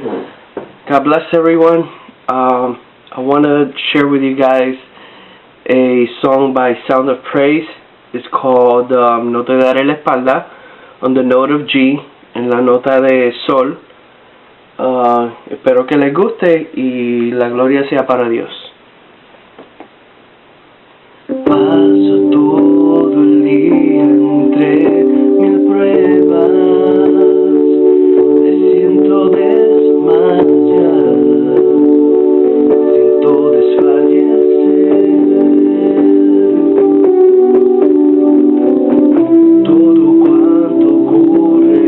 God bless everyone. I want to share with you guys a song by Sound of Praise. It's called No te daré la espalda, on the note of G, en la nota de Sol. Espero que les guste y la gloria sea para Dios. Paso todo el día entre mil pruebas, me siento desmayar, siento desfallecer. Todo cuanto ocurre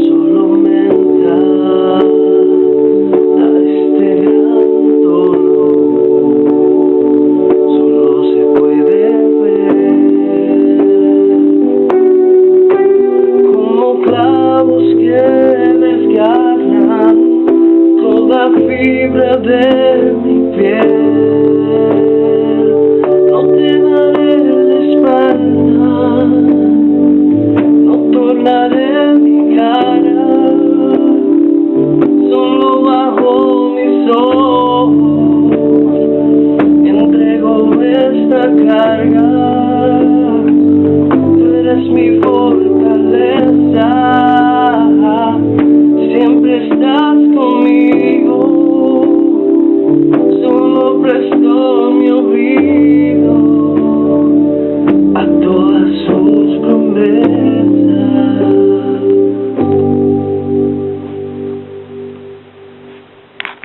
solo me entra a este gran dolor. Solo se puede ver como clavos que desgarran toda fibra de mi piel. No te daré la espalda, no tornaré mi cara, solo bajo mis ojos entrego esta carga. Tú eres mi fortaleza, siempre estás conmigo, solo presta